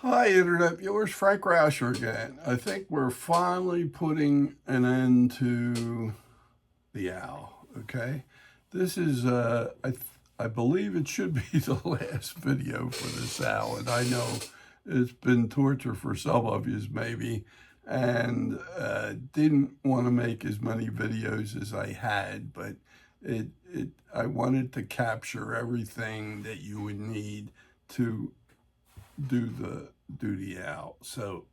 Hi, Internet viewers. Frank Rauscher again. I think we're finally putting an end to the owl, okay? This is, I believe it should be the last video for this owl, and I know it's been torture for some of you maybe, and didn't want to make as many videos as I had, but I wanted to capture everything that you would need to do the owl. So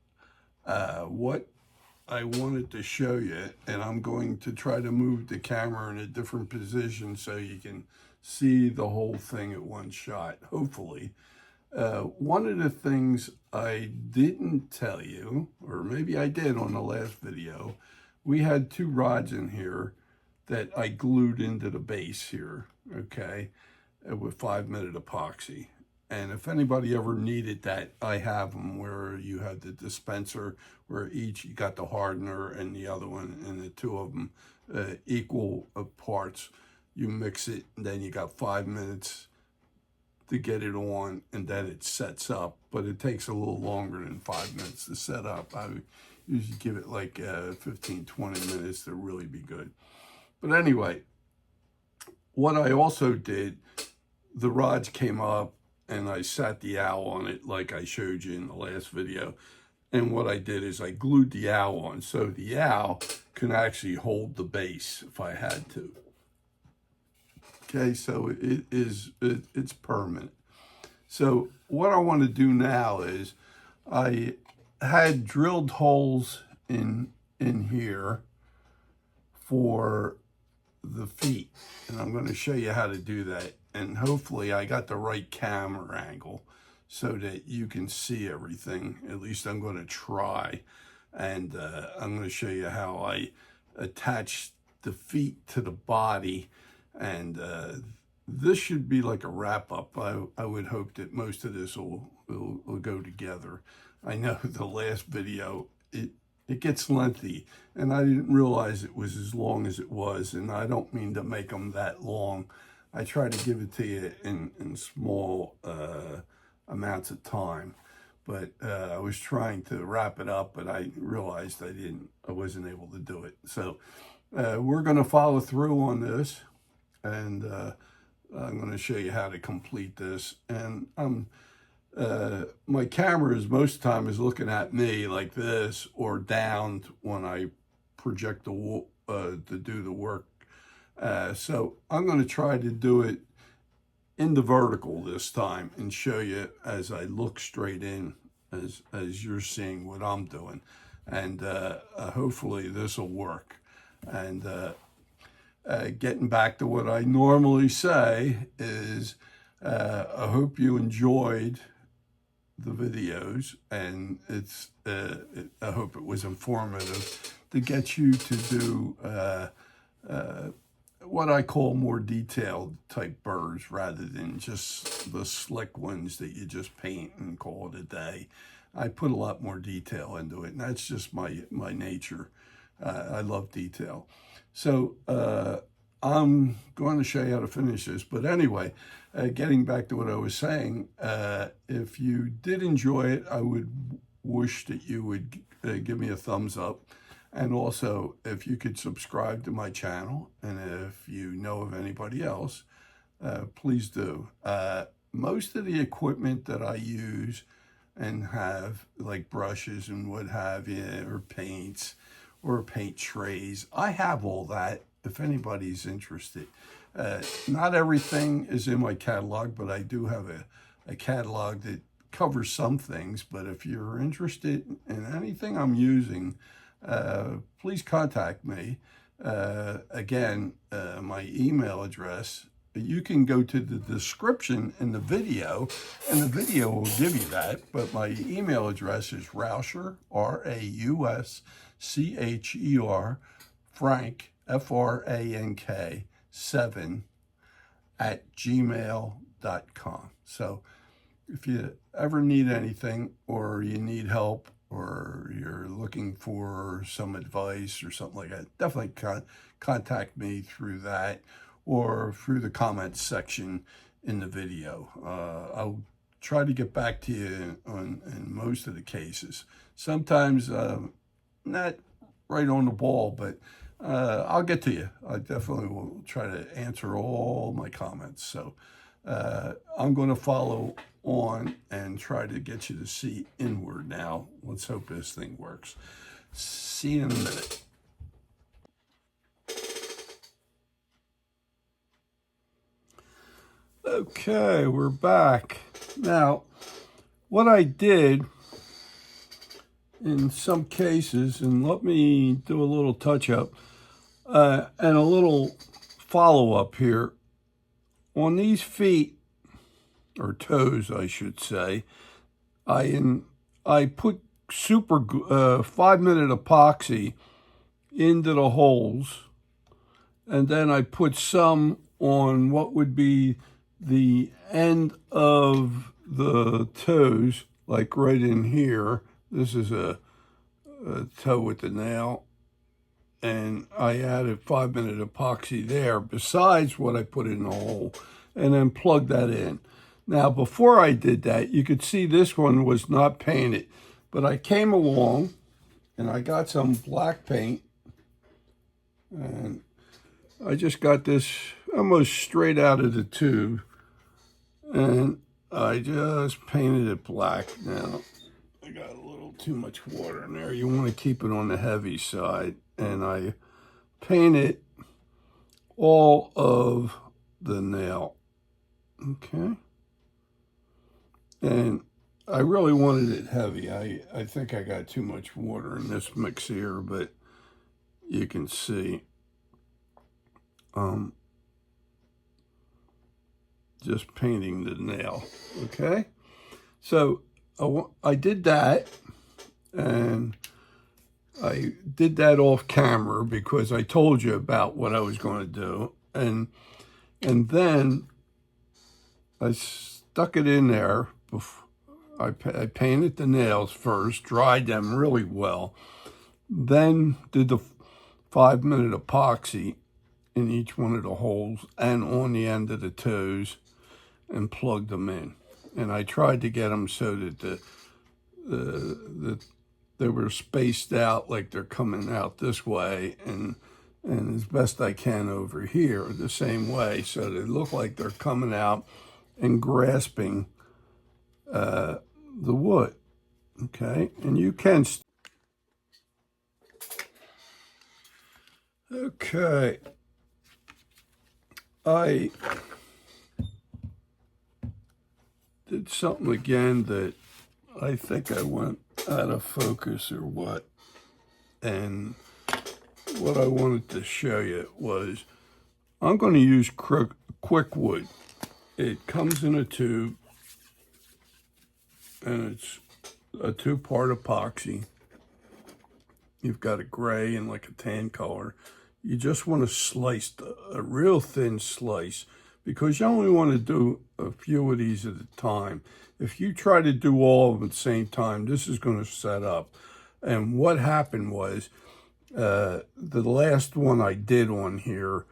what I wanted to show you, and I'm going to try to move the camera in a different position so you can see the whole thing at one shot, hopefully. One of the things I didn't tell you, or maybe I did on the last video, we had two rods in here that I glued into the base here, okay, with 5-minute epoxy. And if anybody ever needed that, I have them where you have the dispenser where each, you got the hardener and the other one, and the two of them equal parts. You mix it, and then you got 5 minutes to get it on, and then it sets up. But it takes a little longer than 5 minutes to set up. I would usually give it like 15, 20 minutes to really be good. But anyway, what I also did, the rods came up, and I sat the owl on it like I showed you in the last video. And what I did is I glued the owl on so the owl can actually hold the base if I had to. Okay, so it's permanent. So what I want to do now is I had drilled holes in here for the feet, and I'm going to show you how to do that. And hopefully I got the right camera angle so that you can see everything. At least I'm going to try. And I'm going to show you how I attach the feet to the body. And this should be like a wrap up. I would hope that most of this will go together. I know the last video, it gets lengthy, and I didn't realize it was as long as it was, and I don't mean to make them that long. I try to give it to you in small amounts of time, but I was trying to wrap it up, but I realized I wasn't able to do it. So we're going to follow through on this, and I'm going to show you how to complete this. And my camera is most of the time is looking at me like this or down when I project to do the work. So I'm going to try to do it in the vertical this time and show you as I look straight in as you're seeing what I'm doing. And hopefully this will work. And getting back to what I normally say is I hope you enjoyed the videos, and I hope it was informative to get you to do what I call more detailed type birds rather than just the slick ones that you just paint and call it a day. I put a lot more detail into it, and that's just my nature. I love detail. So I'm going to show you how to finish this. But anyway, getting back to what I was saying, if you did enjoy it, I would wish that you would give me a thumbs up. And also, if you could subscribe to my channel, and if you know of anybody else, please do. Most of the equipment that I use and have, like brushes and what have you, or paints, or paint trays, I have all that if anybody's interested. Not everything is in my catalog, but I do have a catalog that covers some things. But if you're interested in anything I'm using, please contact me. Again, my email address, you can go to the description in the video, and the video will give you that. But my email address is Rauscher, Rauscher, Frank, Frank 7 @gmail.com. So if you ever need anything, or you need help, or you're looking for some advice or something like that, definitely contact me through that or through the comments section in the video. I'll try to get back to you in most of the cases. Sometimes not right on the ball, but I'll get to you. I definitely will try to answer all my comments. So I'm going to follow on and try to get you to see inward now. Let's hope this thing works. See you in a minute. Okay, we're back. Now, what I did in some cases, and let me do a little touch-up and a little follow-up here. On these feet, or toes, I should say, I put super 5-minute epoxy into the holes, and then I put some on what would be the end of the toes, like right in here. This is a toe with the nail, and I added 5-minute epoxy there besides what I put in the hole, and then plugged that in. Now, before I did that, you could see this one was not painted, but I came along and I got some black paint, and I just got this almost straight out of the tube, and I just painted it black. Now, I got a little too much water in there. You want to keep it on the heavy side, and I painted all of the nail, okay? And I really wanted it heavy. I think I got too much water in this mix here, but you can see just painting the nail, okay? So I did that, and I did that off camera because I told you about what I was going to do, and then I stuck it in there. I painted the nails first, dried them really well, then did the 5-minute epoxy in each one of the holes and on the end of the toes, and plugged them in. And I tried to get them so that they were spaced out, like they're coming out this way, and as best I can over here the same way, so they look like they're coming out and grasping the wood, okay? And you can... Okay. I did something again that I think I went out of focus or what. And what I wanted to show you was I'm going to use quick wood. It comes in a tube, and it's a 2-part epoxy. You've got a gray and like a tan color. You just want to slice a real thin slice, because you only want to do a few of these at a time. If you try to do all of them at the same time, this is going to set up. And what happened was, the last one I did on here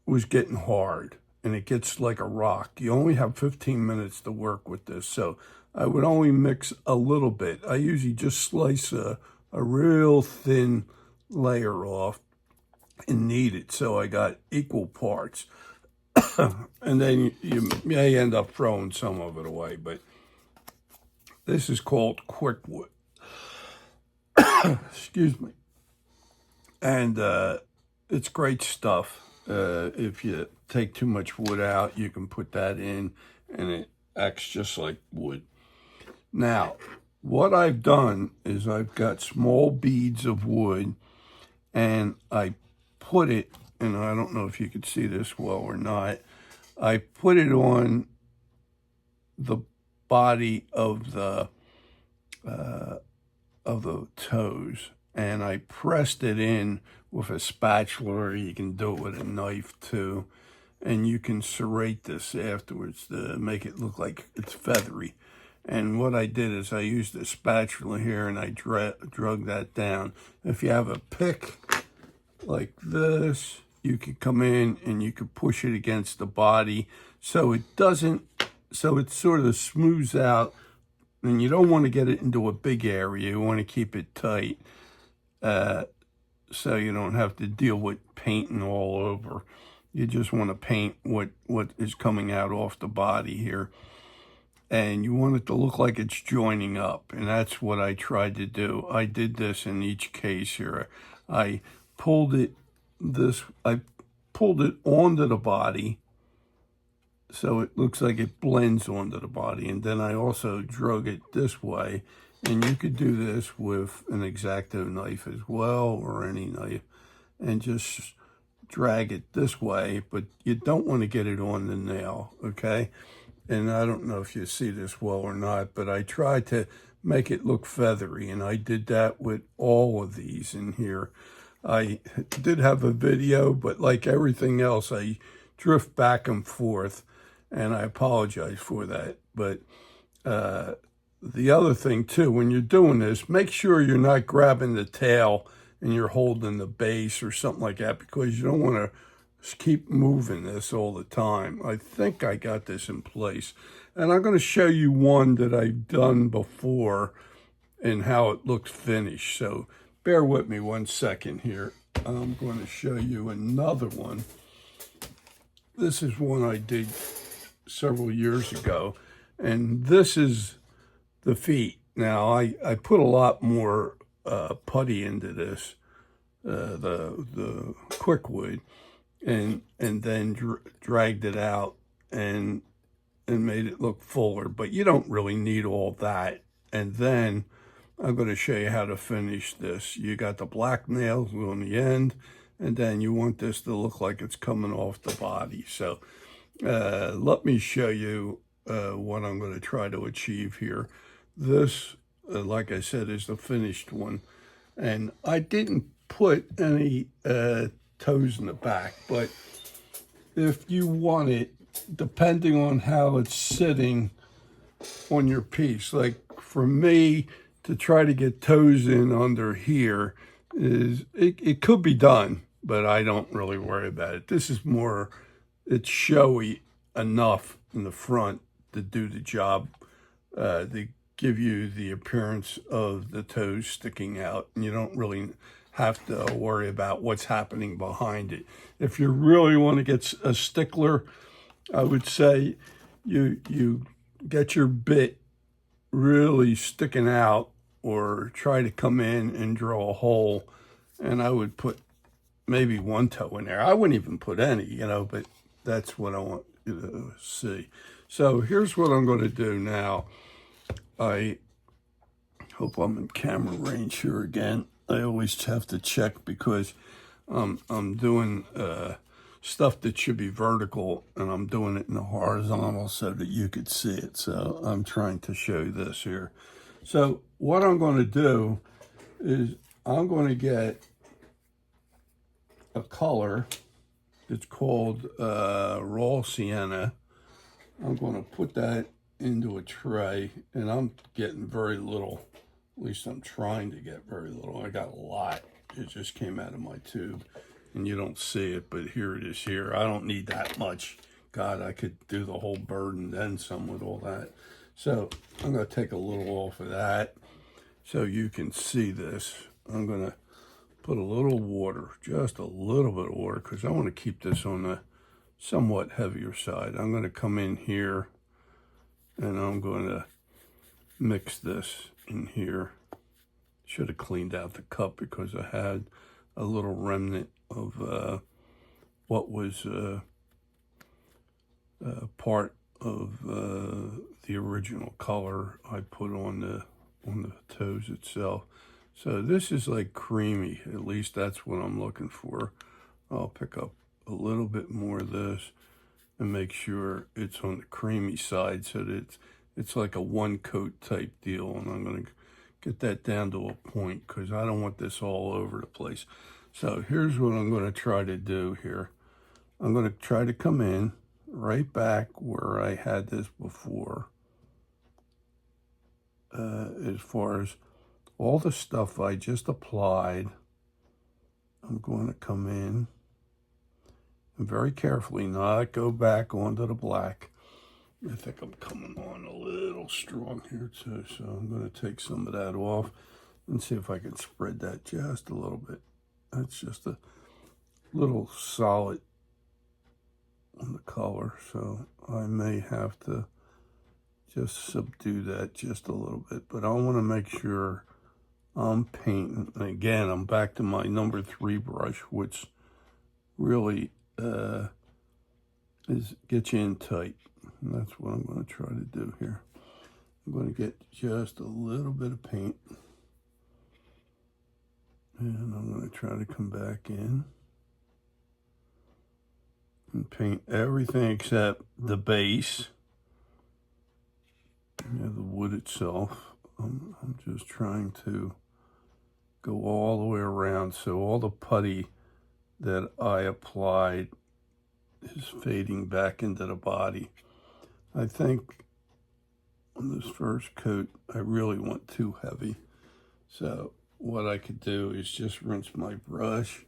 was getting hard, and it gets like a rock. You only have 15 minutes to work with this, so I would only mix a little bit. I usually just slice a real thin layer off and knead it so I got equal parts. And then you may end up throwing some of it away, but this is called quick wood. Excuse me. And it's great stuff. If you take too much wood out, you can put that in, and it acts just like wood. Now, what I've done is I've got small beads of wood, and I put it, and I don't know if you could see this well or not, I put it on the body of the toes, and I pressed it in with a spatula, or you can do it with a knife too, and you can serrate this afterwards to make it look like it's feathery. And what I did is I used a spatula here, and I drug that down. If you have a pick like this, you could come in and you could push it against the body so it doesn't so it sort of smooths out, and you don't want to get it into a big area. You want to keep it tight, so you don't have to deal with painting all over. You just want to paint what is coming out off the body here. And you want it to look like it's joining up, and that's what I tried to do. I did this in each case here. I pulled it onto the body, so it looks like it blends onto the body, and then I also drug it this way. And you could do this with an X-Acto knife as well, or any knife, and just drag it this way, but you don't want to get it on the nail, okay? And I don't know if you see this well or not, but I tried to make it look feathery, and I did that with all of these in here. I did have a video, but like everything else, I drift back and forth, and I apologize for that. But the other thing too, when you're doing this, make sure you're not grabbing the tail and you're holding the base or something like that, because you don't want to keep moving this all the time. I think I got this in place. And I'm going to show you one that I've done before and how it looks finished. So bear with me 1 second here. I'm going to show you another one. This is one I did several years ago. And this is the feet. Now, I put a lot more putty into this, the quick wood, and then dragged it out and made it look fuller. But you don't really need all that. And then I'm going to show you how to finish this. You got the black nails on the end, and then you want this to look like it's coming off the body. So let me show you what I'm going to try to achieve here. This, like I said, is the finished one. And I didn't put any toes in the back, but if you want it, depending on how it's sitting on your piece, like for me, to try to get toes in under here, it could be done, but I don't really worry about it. This is more, it's showy enough in the front to do the job, to give you the appearance of the toes sticking out, and you don't really have to worry about what's happening behind it. If you really want to get a stickler, I would say you get your bit really sticking out, or try to come in and draw a hole, and I would put maybe one toe in there. I wouldn't even put any, but that's what I want you to see. So here's what I'm going to do now. I hope I'm in camera range here again. I always have to check because I'm doing stuff that should be vertical, and I'm doing it in the horizontal so that you could see it. So I'm trying to show this here. So what I'm going to do is I'm going to get a color that's called raw sienna. I'm going to put that into a tray, and I'm getting very little. At least I'm trying to get very little. I got a lot. It just came out of my tube, and you don't see it, but here it is here. I don't need that much. God, I could do the whole bird and then some with all that. So I'm going to take a little off of that so you can see this. I'm going to put a little water, just a little bit of water, because I want to keep this on the somewhat heavier side. I'm going to come in here, and I'm going to mix this in here. Should have cleaned out the cup because I had a little remnant of what was part of the original color I put on the toes itself. So this is like creamy. At least that's what I'm looking for. I'll pick up a little bit more of this and make sure it's on the creamy side so that it's like a one coat type deal. And I'm going to get that down to a point because I don't want this all over the place. So here's what I'm going to try to do here. I'm going to try to come in right back where I had this before. As far as all the stuff I just applied, I'm going to come in and very carefully not go back onto the black. I think I'm coming on a little strong here too, so I'm going to take some of that off and see if I can spread that just a little bit. That's just a little solid on the color, so I may have to just subdue that just a little bit, but I want to make sure I'm painting. And again, I'm back to my number 3 brush, which really gets you in tight. And that's what I'm going to try to do here. I'm going to get just a little bit of paint, and I'm going to try to come back in and paint everything except the base. The wood itself. I'm just trying to go all the way around, so all the putty that I applied is fading back into the body. I think on this first coat I really went too heavy, so what I could do is just rinse my brush,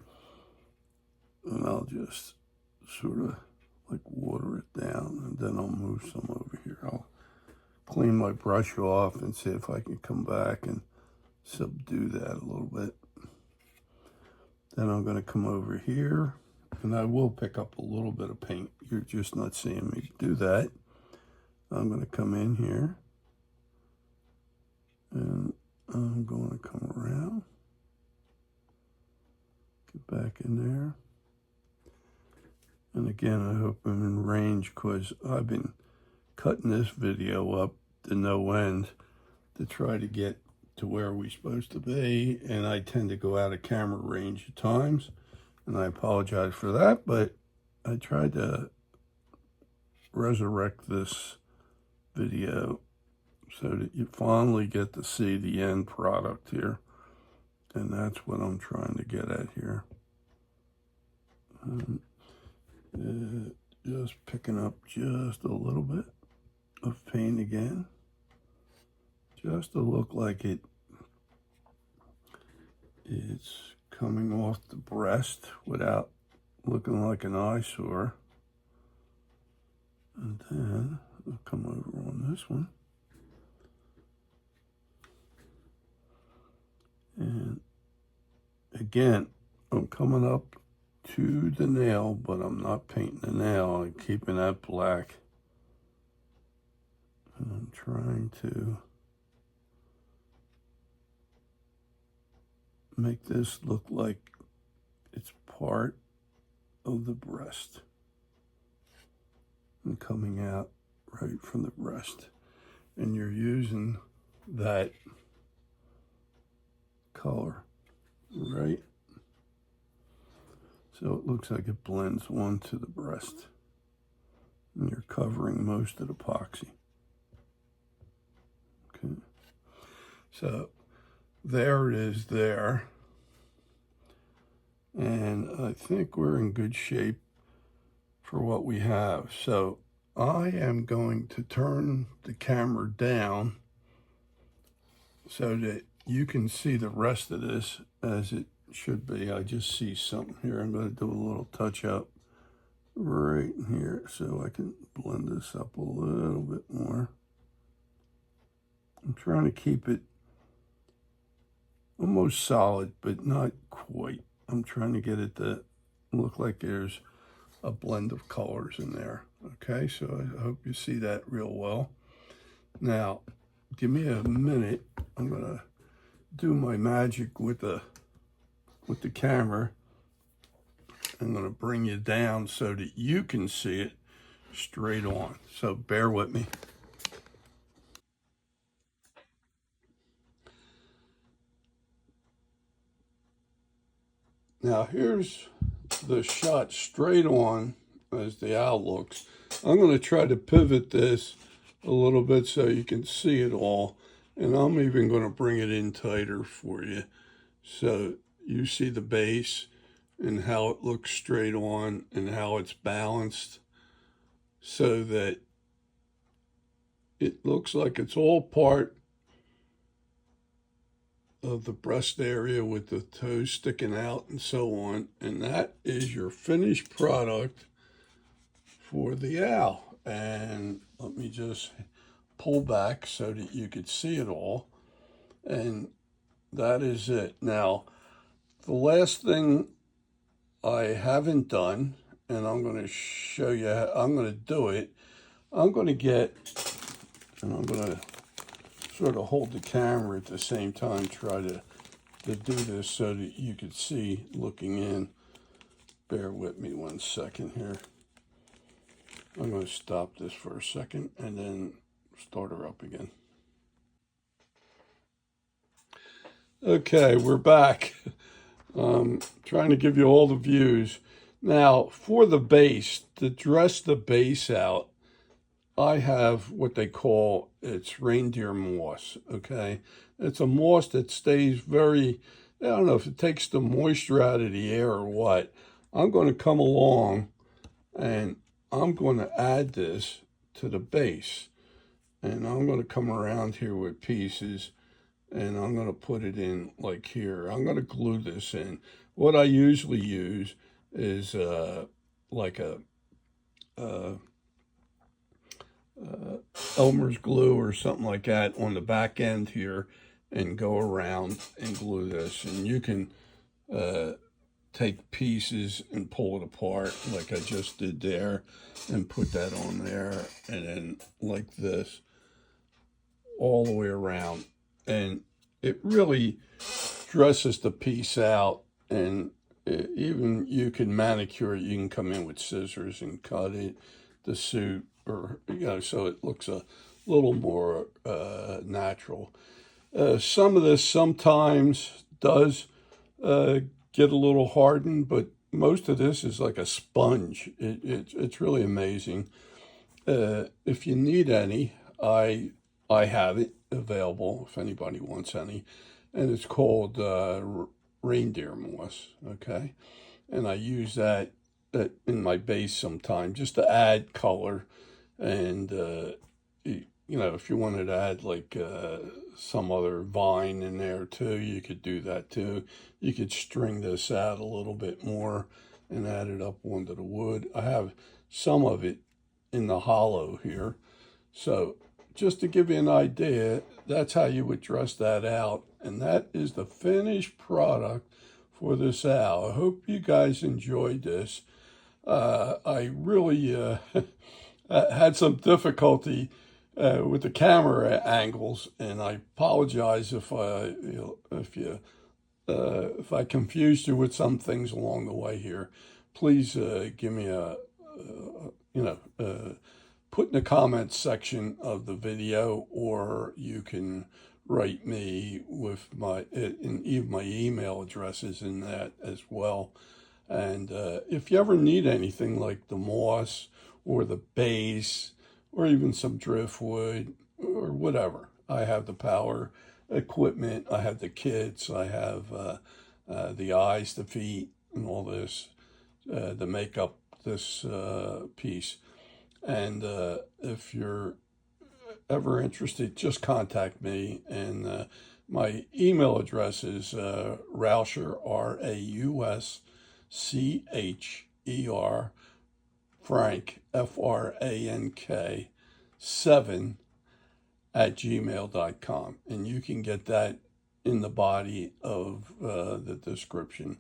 and I'll just sort of like water it down, and then I'll move some over here. I'll clean my brush off and see if I can come back and subdue that a little bit. Then I'm going to come over here, and I will pick up a little bit of paint. You're just not seeing me do that. I'm going to come in here, and I'm going to come around, get back in there. And again, I hope I'm in range, because I've been cutting this video up to no end to try to get to where we're supposed to be, and I tend to go out of camera range at times, and I apologize for that, but I tried to resurrect this video so that you finally get to see the end product here, and that's what I'm trying to get at here. Just picking up just a little bit of paint again, just to look like it's coming off the breast without looking like an eyesore. And then I'll come over on this one, and again, I'm coming up to the nail, but I'm not painting the nail. I'm keeping that black, and I'm trying to make this look like it's part of the breast and coming out right from the breast. And you're using that color, right? So it looks like it blends onto the breast, and you're covering most of the epoxy. Okay, so there it is there, and I think we're in good shape for what we have. So I am going to turn the camera down so that you can see the rest of this as it should be. I just see something here. I'm going to do a little touch up right here so I can blend this up a little bit more. I'm trying to keep it almost solid, but not quite. I'm trying to get it to look like there's a blend of colors in there. Okay, so I hope you see that real well. Now, give me a minute. I'm gonna do my magic with the camera. I'm gonna bring you down so that you can see it straight on. So bear with me. Now here's the shot straight on as the owl looks. I'm going to try to pivot this a little bit so you can see it all, and I'm even going to bring it in tighter for you so you see the base and how it looks straight on and how it's balanced, so that it looks like it's all part of the breast area with the toes sticking out and so on. And that is your finished product for the owl. and let me just pull back so that you could see it all. And that is it. Now, the last thing I haven't done, and I'm going to show you how I'm going to do it. I'm going to get, and I'm going to sort of hold the camera at the same time, try to do this so that you could see looking in. Bear with me 1 second here. I'm going to stop this for a second and then start her up again. Okay, we're back. Trying to give you all the views. Now, for the base, to dress the base out, I have what they call, it's reindeer moss, okay? It's a moss that stays very, I don't know if it takes the moisture out of the air or what. I'm going to come along and I'm going to add this to the base. And I'm going to come around here with pieces and I'm going to put it in like here. I'm going to glue this in. What I usually use is like a Elmer's glue or something like that on the back end here and go around and glue this. And you can take pieces and pull it apart like I just did there and put that on there and then like this all the way around. And it really dresses the piece out, and even you can manicure it. You can come in with scissors and cut it, the suit, or so it looks a little more natural. Some of this sometimes does get a little hardened, but most of this is like a sponge. It's really amazing. If you need any, I have it available if anybody wants any, and it's called reindeer moss. Okay, and I use that in my base sometimes just to add color, and if you wanted to add like some other vine in there too, you could do that too. You could string this out a little bit more and add it up onto the wood. I have some of it in the hollow here. So just to give you an idea, that's how you would dress that out. And that is the finished product for this owl. I hope you guys enjoyed this. I really had some difficulty with the camera angles, and I apologize if I confused you with some things along the way here. Please give me put in the comments section of the video, or you can write me with even my email addresses in that as well. And if you ever need anything like the moss or the base or even some driftwood or whatever, I have the power equipment, I have the kits, I have the eyes, the feet, and all this to make up this piece. And if you're ever interested, just contact me. And my email address is Rauscher, RAUSCHER, Frank, FRANK, 7 @gmail.com. And you can get that in the body of the description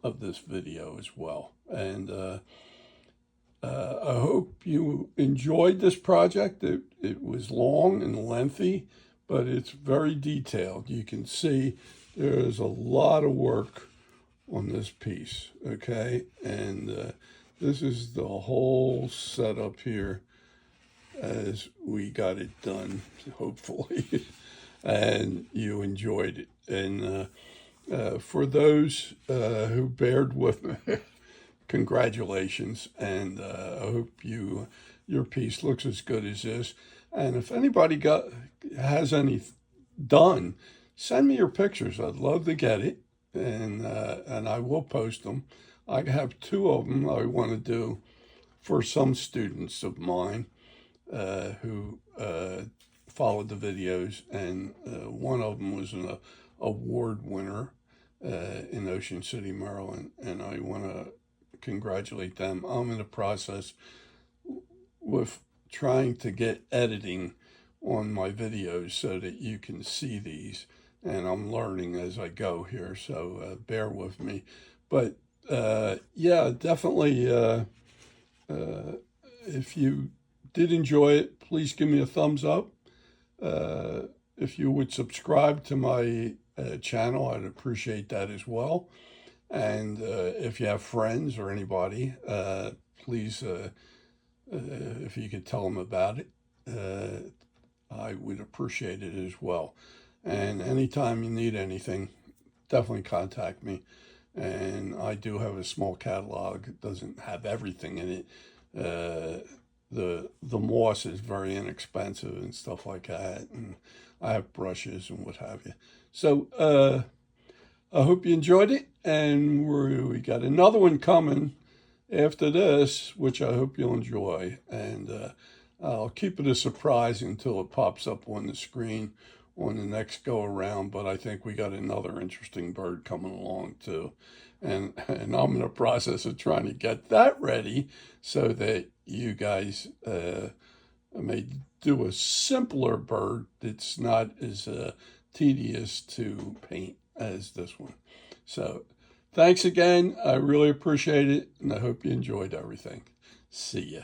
of this video as well. And I hope you enjoyed this project. It was long and lengthy, but it's very detailed. You can see there's a lot of work on this piece, okay? And this is the whole setup here as we got it done, hopefully, and you enjoyed it. And for those who bared with me, congratulations, and I hope your piece looks as good as this. And if anybody has any done, send me your pictures. I'd love to get it, and I will post them. I have 2 of them I want to do for some students of mine who followed the videos, and one of them was an award winner in Ocean City, Maryland, and I want to congratulate them. I'm in the process with trying to get editing on my videos so that you can see these, and I'm learning as I go here, so bear with me. But yeah, definitely, if you did enjoy it, please give me a thumbs up. If you would subscribe to my channel, I'd appreciate that as well. And if you have friends or anybody, please, if you could tell them about it, I would appreciate it as well. And anytime you need anything, definitely contact me. And I do have a small catalog. It doesn't have everything in it. The moss is very inexpensive and stuff like that. And I have brushes and what have you. So I hope you enjoyed it. And we got another one coming after this, which I hope you'll enjoy. And I'll keep it a surprise until it pops up on the screen on the next go around, but I think we got another interesting bird coming along too. And I'm in the process of trying to get that ready so that you guys may do a simpler bird that's not as tedious to paint as this one. So thanks again. I really appreciate it, and I hope you enjoyed everything. See ya.